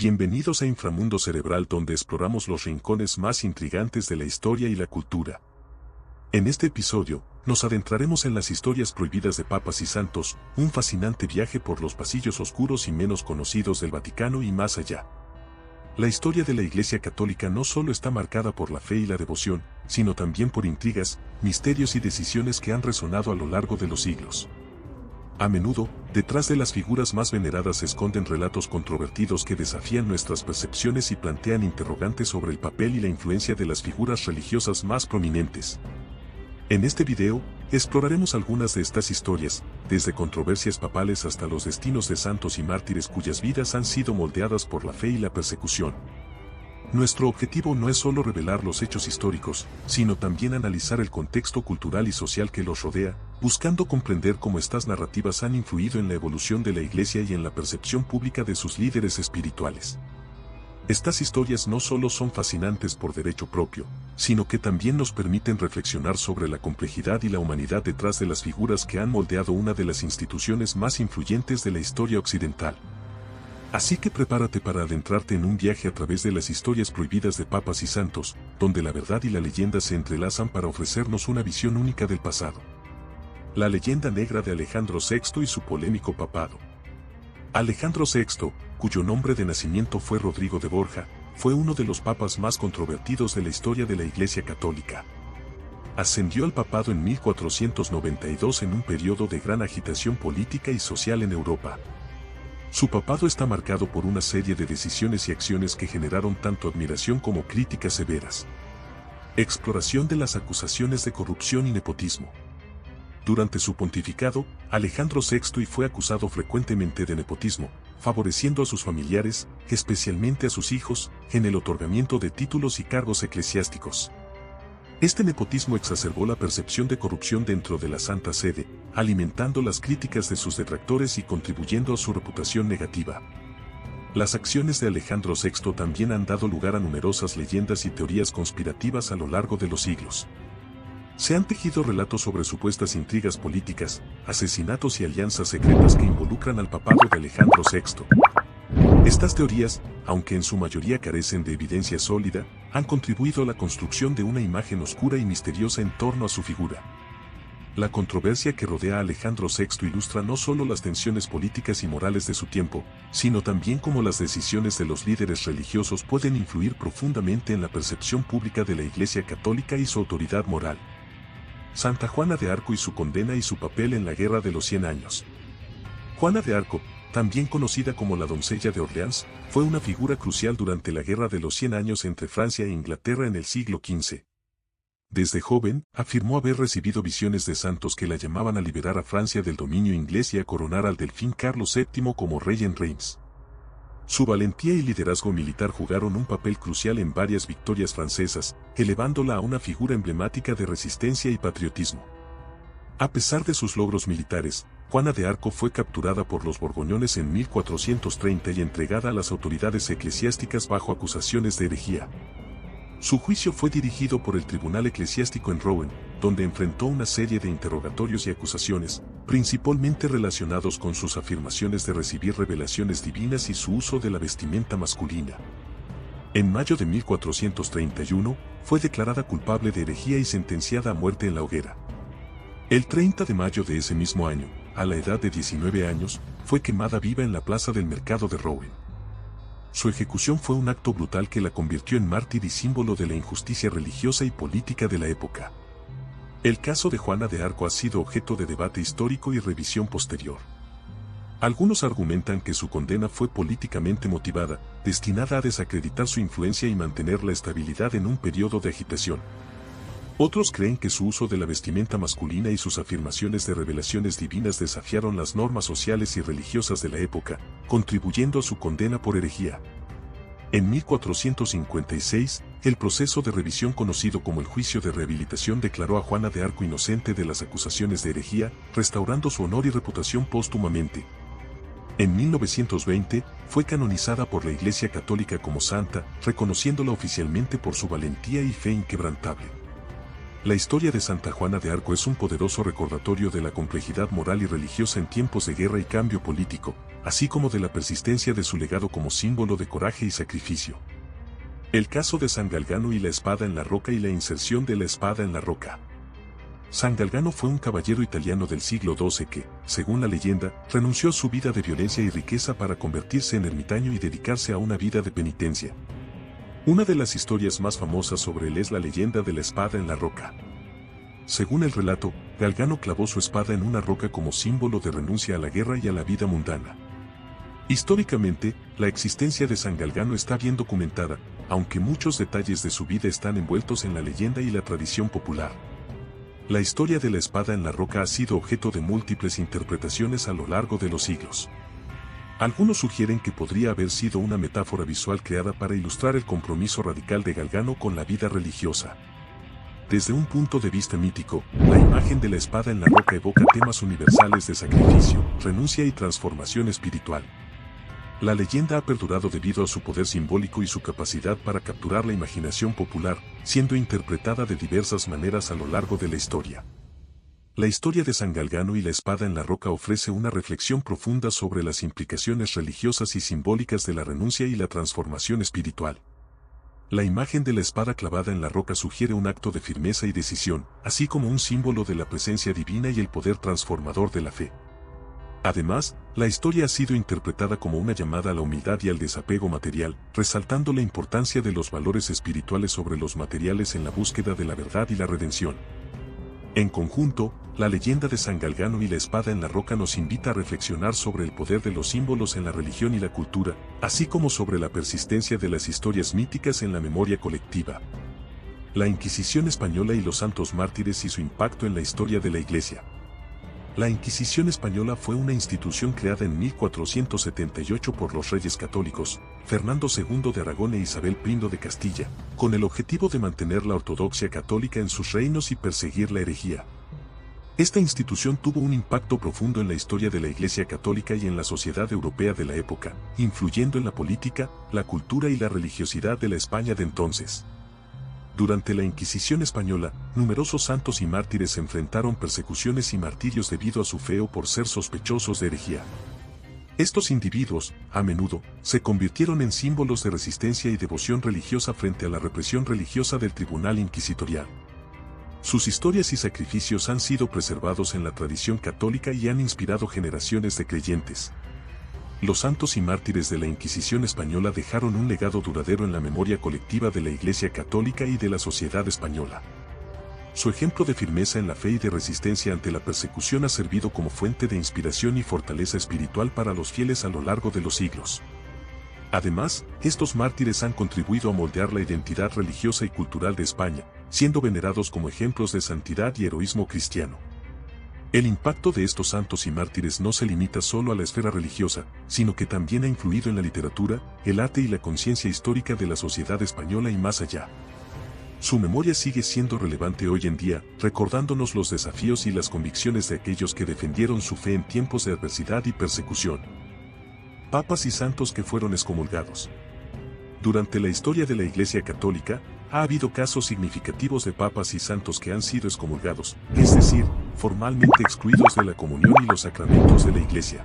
Bienvenidos a Inframundo Cerebral, donde exploramos los rincones más intrigantes de la historia y la cultura. En este episodio, nos adentraremos en las historias prohibidas de papas y santos, un fascinante viaje por los pasillos oscuros y menos conocidos del Vaticano y más allá. La historia de la Iglesia Católica no solo está marcada por la fe y la devoción, sino también por intrigas, misterios y decisiones que han resonado a lo largo de los siglos. A menudo, detrás de las figuras más veneradas se esconden relatos controvertidos que desafían nuestras percepciones y plantean interrogantes sobre el papel y la influencia de las figuras religiosas más prominentes. En este video, exploraremos algunas de estas historias, desde controversias papales hasta los destinos de santos y mártires cuyas vidas han sido moldeadas por la fe y la persecución. Nuestro objetivo no es solo revelar los hechos históricos, sino también analizar el contexto cultural y social que los rodea, buscando comprender cómo estas narrativas han influido en la evolución de la Iglesia y en la percepción pública de sus líderes espirituales. Estas historias no solo son fascinantes por derecho propio, sino que también nos permiten reflexionar sobre la complejidad y la humanidad detrás de las figuras que han moldeado una de las instituciones más influyentes de la historia occidental. Así que prepárate para adentrarte en un viaje a través de las historias prohibidas de papas y santos, donde la verdad y la leyenda se entrelazan para ofrecernos una visión única del pasado. La leyenda negra de Alejandro VI y su polémico papado. Alejandro VI, cuyo nombre de nacimiento fue Rodrigo de Borja, fue uno de los papas más controvertidos de la historia de la Iglesia Católica. Ascendió al papado en 1492 en un periodo de gran agitación política y social en Europa. Su papado está marcado por una serie de decisiones y acciones que generaron tanto admiración como críticas severas. Exploración de las acusaciones de corrupción y nepotismo. Durante su pontificado, Alejandro VI fue acusado frecuentemente de nepotismo, favoreciendo a sus familiares, especialmente a sus hijos, en el otorgamiento de títulos y cargos eclesiásticos. Este nepotismo exacerbó la percepción de corrupción dentro de la Santa Sede, alimentando las críticas de sus detractores y contribuyendo a su reputación negativa. Las acciones de Alejandro VI también han dado lugar a numerosas leyendas y teorías conspirativas a lo largo de los siglos. Se han tejido relatos sobre supuestas intrigas políticas, asesinatos y alianzas secretas que involucran al papado de Alejandro VI. Estas teorías, aunque en su mayoría carecen de evidencia sólida, han contribuido a la construcción de una imagen oscura y misteriosa en torno a su figura. La controversia que rodea a Alejandro VI ilustra no solo las tensiones políticas y morales de su tiempo, sino también cómo las decisiones de los líderes religiosos pueden influir profundamente en la percepción pública de la Iglesia Católica y su autoridad moral. Santa Juana de Arco y su condena y su papel en la Guerra de los 100 años. Juana de Arco, también conocida como la doncella de Orleans, fue una figura crucial durante la Guerra de los 100 años entre Francia e Inglaterra en el siglo XV. Desde joven, afirmó haber recibido visiones de santos que la llamaban a liberar a Francia del dominio inglés y a coronar al delfín Carlos VII como rey en Reims. Su valentía y liderazgo militar jugaron un papel crucial en varias victorias francesas, elevándola a una figura emblemática de resistencia y patriotismo. A pesar de sus logros militares, Juana de Arco fue capturada por los borgoñones en 1430 y entregada a las autoridades eclesiásticas bajo acusaciones de herejía. Su juicio fue dirigido por el Tribunal Eclesiástico en Rouen, donde enfrentó una serie de interrogatorios y acusaciones, principalmente relacionados con sus afirmaciones de recibir revelaciones divinas y su uso de la vestimenta masculina. En mayo de 1431, fue declarada culpable de herejía y sentenciada a muerte en la hoguera. El 30 de mayo de ese mismo año, a la edad de 19 años, fue quemada viva en la plaza del mercado de Rouen. Su ejecución fue un acto brutal que la convirtió en mártir y símbolo de la injusticia religiosa y política de la época. El caso de Juana de Arco ha sido objeto de debate histórico y revisión posterior. Algunos argumentan que su condena fue políticamente motivada, destinada a desacreditar su influencia y mantener la estabilidad en un periodo de agitación. Otros creen que su uso de la vestimenta masculina y sus afirmaciones de revelaciones divinas desafiaron las normas sociales y religiosas de la época, contribuyendo a su condena por herejía. En 1456, el proceso de revisión conocido como el Juicio de Rehabilitación declaró a Juana de Arco inocente de las acusaciones de herejía, restaurando su honor y reputación póstumamente. En 1920, fue canonizada por la Iglesia Católica como santa, reconociéndola oficialmente por su valentía y fe inquebrantable. La historia de Santa Juana de Arco es un poderoso recordatorio de la complejidad moral y religiosa en tiempos de guerra y cambio político, así como de la persistencia de su legado como símbolo de coraje y sacrificio. El caso de San Galgano y la espada en la roca y la inserción de la espada en la roca. San Galgano fue un caballero italiano del siglo XII que, según la leyenda, renunció a su vida de violencia y riqueza para convertirse en ermitaño y dedicarse a una vida de penitencia. Una de las historias más famosas sobre él es la leyenda de la espada en la roca. Según el relato, Galgano clavó su espada en una roca como símbolo de renuncia a la guerra y a la vida mundana. Históricamente, la existencia de San Galgano está bien documentada, aunque muchos detalles de su vida están envueltos en la leyenda y la tradición popular. La historia de la espada en la roca ha sido objeto de múltiples interpretaciones a lo largo de los siglos. Algunos sugieren que podría haber sido una metáfora visual creada para ilustrar el compromiso radical de Galgano con la vida religiosa. Desde un punto de vista mítico, la imagen de la espada en la roca evoca temas universales de sacrificio, renuncia y transformación espiritual. La leyenda ha perdurado debido a su poder simbólico y su capacidad para capturar la imaginación popular, siendo interpretada de diversas maneras a lo largo de la historia. La historia de San Galgano y la espada en la roca ofrece una reflexión profunda sobre las implicaciones religiosas y simbólicas de la renuncia y la transformación espiritual. La imagen de la espada clavada en la roca sugiere un acto de firmeza y decisión, así como un símbolo de la presencia divina y el poder transformador de la fe. Además, la historia ha sido interpretada como una llamada a la humildad y al desapego material, resaltando la importancia de los valores espirituales sobre los materiales en la búsqueda de la verdad y la redención. En conjunto, la leyenda de San Galgano y la espada en la roca nos invita a reflexionar sobre el poder de los símbolos en la religión y la cultura, así como sobre la persistencia de las historias míticas en la memoria colectiva. La Inquisición española y los santos mártires y su impacto en la historia de la Iglesia. La Inquisición española fue una institución creada en 1478 por los reyes católicos, Fernando II de Aragón e Isabel I de Castilla, con el objetivo de mantener la ortodoxia católica en sus reinos y perseguir la herejía. Esta institución tuvo un impacto profundo en la historia de la Iglesia católica y en la sociedad europea de la época, influyendo en la política, la cultura y la religiosidad de la España de entonces. Durante la Inquisición española, numerosos santos y mártires enfrentaron persecuciones y martirios debido a su fe o por ser sospechosos de herejía. Estos individuos, a menudo, se convirtieron en símbolos de resistencia y devoción religiosa frente a la represión religiosa del tribunal inquisitorial. Sus historias y sacrificios han sido preservados en la tradición católica y han inspirado generaciones de creyentes. Los santos y mártires de la Inquisición española dejaron un legado duradero en la memoria colectiva de la Iglesia católica y de la sociedad española. Su ejemplo de firmeza en la fe y de resistencia ante la persecución ha servido como fuente de inspiración y fortaleza espiritual para los fieles a lo largo de los siglos. Además, estos mártires han contribuido a moldear la identidad religiosa y cultural de España, siendo venerados como ejemplos de santidad y heroísmo cristiano. El impacto de estos santos y mártires no se limita solo a la esfera religiosa, sino que también ha influido en la literatura, el arte y la conciencia histórica de la sociedad española y más allá. Su memoria sigue siendo relevante hoy en día, recordándonos los desafíos y las convicciones de aquellos que defendieron su fe en tiempos de adversidad y persecución. Papas y santos que fueron excomulgados. Durante la historia de la Iglesia Católica, ha habido casos significativos de papas y santos que han sido excomulgados, es decir, formalmente excluidos de la comunión y los sacramentos de la Iglesia.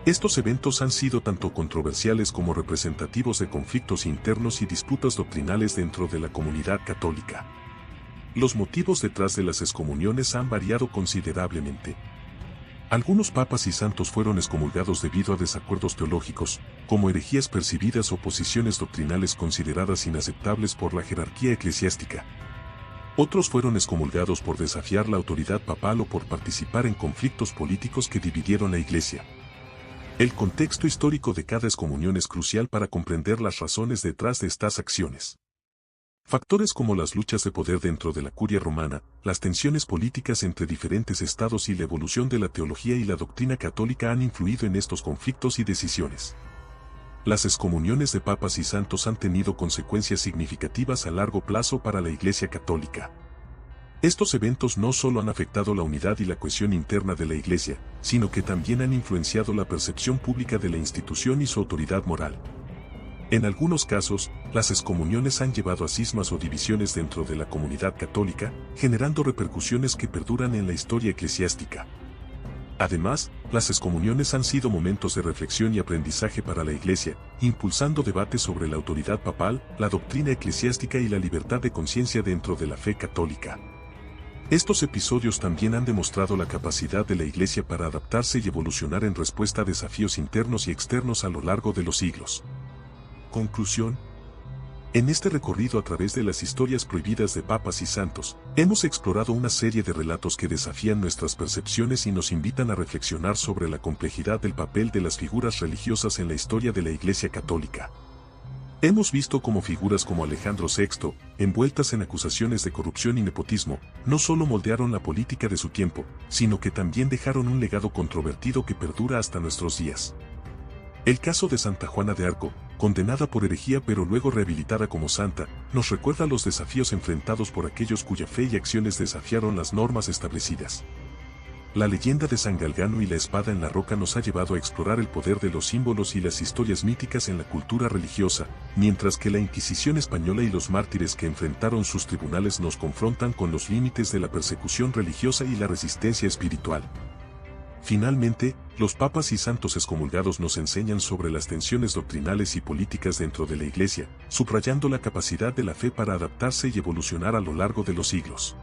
Estos eventos han sido tanto controversiales como representativos de conflictos internos y disputas doctrinales dentro de la comunidad católica. Los motivos detrás de las excomuniones han variado considerablemente. Algunos papas y santos fueron excomulgados debido a desacuerdos teológicos, como herejías percibidas o posiciones doctrinales consideradas inaceptables por la jerarquía eclesiástica. Otros fueron excomulgados por desafiar la autoridad papal o por participar en conflictos políticos que dividieron la Iglesia. El contexto histórico de cada excomunión es crucial para comprender las razones detrás de estas acciones. Factores como las luchas de poder dentro de la curia romana, las tensiones políticas entre diferentes estados y la evolución de la teología y la doctrina católica han influido en estos conflictos y decisiones. Las excomuniones de papas y santos han tenido consecuencias significativas a largo plazo para la Iglesia católica. Estos eventos no solo han afectado la unidad y la cohesión interna de la Iglesia, sino que también han influenciado la percepción pública de la institución y su autoridad moral. En algunos casos, las excomuniones han llevado a cismas o divisiones dentro de la comunidad católica, generando repercusiones que perduran en la historia eclesiástica. Además, las excomuniones han sido momentos de reflexión y aprendizaje para la Iglesia, impulsando debates sobre la autoridad papal, la doctrina eclesiástica y la libertad de conciencia dentro de la fe católica. Estos episodios también han demostrado la capacidad de la Iglesia para adaptarse y evolucionar en respuesta a desafíos internos y externos a lo largo de los siglos. Conclusión. En este recorrido a través de las historias prohibidas de papas y santos, hemos explorado una serie de relatos que desafían nuestras percepciones y nos invitan a reflexionar sobre la complejidad del papel de las figuras religiosas en la historia de la Iglesia Católica. Hemos visto cómo figuras como Alejandro VI, envueltas en acusaciones de corrupción y nepotismo, no solo moldearon la política de su tiempo, sino que también dejaron un legado controvertido que perdura hasta nuestros días. El caso de Santa Juana de Arco, condenada por herejía pero luego rehabilitada como santa, nos recuerda los desafíos enfrentados por aquellos cuya fe y acciones desafiaron las normas establecidas. La leyenda de San Galgano y la espada en la roca nos ha llevado a explorar el poder de los símbolos y las historias míticas en la cultura religiosa, mientras que la Inquisición española y los mártires que enfrentaron sus tribunales nos confrontan con los límites de la persecución religiosa y la resistencia espiritual. Finalmente, los papas y santos excomulgados nos enseñan sobre las tensiones doctrinales y políticas dentro de la Iglesia, subrayando la capacidad de la fe para adaptarse y evolucionar a lo largo de los siglos.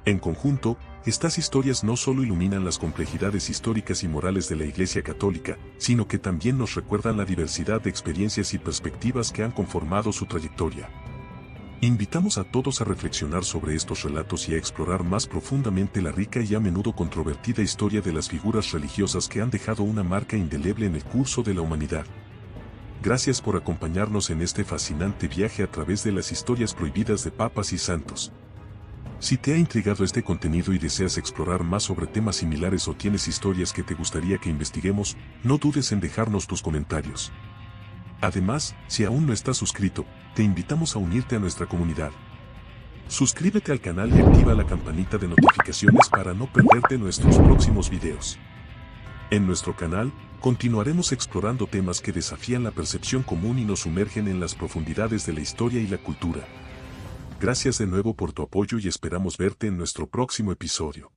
En conjunto, estas historias no solo iluminan las complejidades históricas y morales de la Iglesia Católica, sino que también nos recuerdan la diversidad de experiencias y perspectivas que han conformado su trayectoria. Invitamos a todos a reflexionar sobre estos relatos y a explorar más profundamente la rica y a menudo controvertida historia de las figuras religiosas que han dejado una marca indeleble en el curso de la humanidad. Gracias por acompañarnos en este fascinante viaje a través de las historias prohibidas de papas y santos. Si te ha intrigado este contenido y deseas explorar más sobre temas similares o tienes historias que te gustaría que investiguemos, no dudes en dejarnos tus comentarios. Además, si aún no estás suscrito, te invitamos a unirte a nuestra comunidad. Suscríbete al canal y activa la campanita de notificaciones para no perderte nuestros próximos videos. En nuestro canal, continuaremos explorando temas que desafían la percepción común y nos sumergen en las profundidades de la historia y la cultura. Gracias de nuevo por tu apoyo y esperamos verte en nuestro próximo episodio.